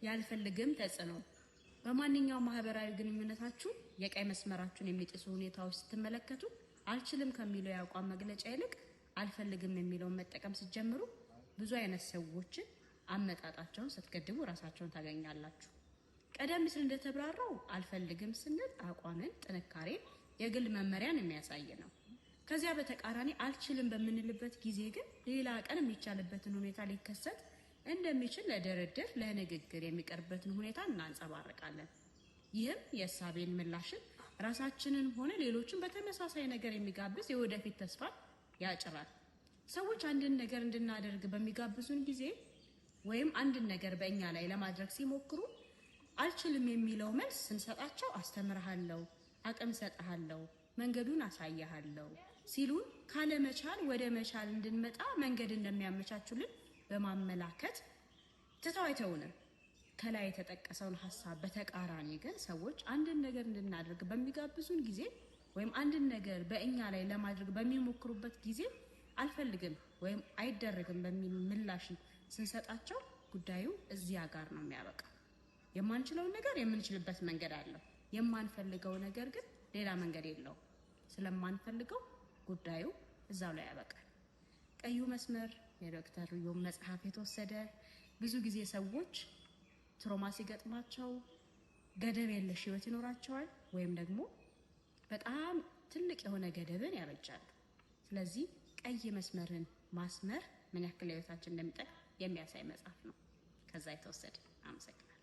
ያልፈልግም ተጽዕኖ በማንኛውም ማህበራዊ ግንኙነታችሁ የቀይ መስመራችሁን የሚጥሱ ሁኔታዎች ስትመለከቱ አልችልም ከሚለው ያቋም መግለጫ ይልቅ አልፈልግም የሚለውን መጠቀም ሲጀምሩ ብዙ አይነት ሰዎች አመጣጣቸውን ስትገድቡ ራሳቸውን ታገኛላችሁ። ቀደም ሲል እንደተብራራው አልፈልግም ስንል አቋምን፣ ጥንካሬ፣ የግል መመሪያን የሚያሳይ ነው። ከዚያ በተቃራኒ አልችልም በምንልበት ጊዜ ግን ሌላ ቀን የሚቻልበትን ሁኔታ ሊከሰት እንደሚችል ለድርድር ለንግግር የሚቀርብበትን ሁኔታ እናንጸባርቃለን። ይህም የእሳቤን ምላሽን ራሳችንን ሆነ ሌሎችን በተመሳሳይ ነገር የሚጋብዝ የወደፊት ተስፋ ያጭራል። ሰዎች አንድን ነገር እንድናደርግ በሚጋብዙን ጊዜ ወይም አንድን ነገር በእኛ ላይ ለማድረግ ሲሞክሩ አልችልም የሚለው መልስ ስንሰጣቸው አስተምርሃለሁ፣ አቅም ሰጥሃለሁ፣ መንገዱን አሳያለሁ ሲሉን ካለመቻል ወደ መቻል እንድንመጣ መንገድ እንደሚያመቻቹልን በማመላከት ተታውተውንም ከላይ የተጠቀሰውን ሐሳብ በተቃራኒ ግን ሰዎች አንድን ነገር እንድናደርግ በሚጋብዙን ጊዜ ወይም አንድን ነገር በእኛ ላይ ለማድረግ በሚሞክሩበት ጊዜ አልፈልግም ወይም አይደረግም በሚል ምላሽ ስንሰጣቸው ጉዳዩ እዚያ ጋር ነው የሚያበቃው። የማንችለው ነገር የምንችልበት መንገድ አለው። የማንፈልገው ነገር ግን ሌላ መንገድ የለው። ስለማንፈልገው ጉዳዩ እዛው ላይ ያበቃል። ቀዩ መስመር የዶክተር ዮም መጽሐፍ የተወሰደ ብዙ ጊዜ ሰዎች ትሮማ ሲገጥማቸው ገደብ የለሽ ህይወት ይኖራቸዋል ወይም ደግሞ በጣም ትልቅ የሆነ ገደብን ያበጃሉ። ስለዚህ ቀይ መስመርን ማስመር ምን ያክል ህይወታችን እንደሚጠቅም የሚያሳይ መጽሐፍ ነው። ከዛ የተወሰደ። አመሰግናለሁ።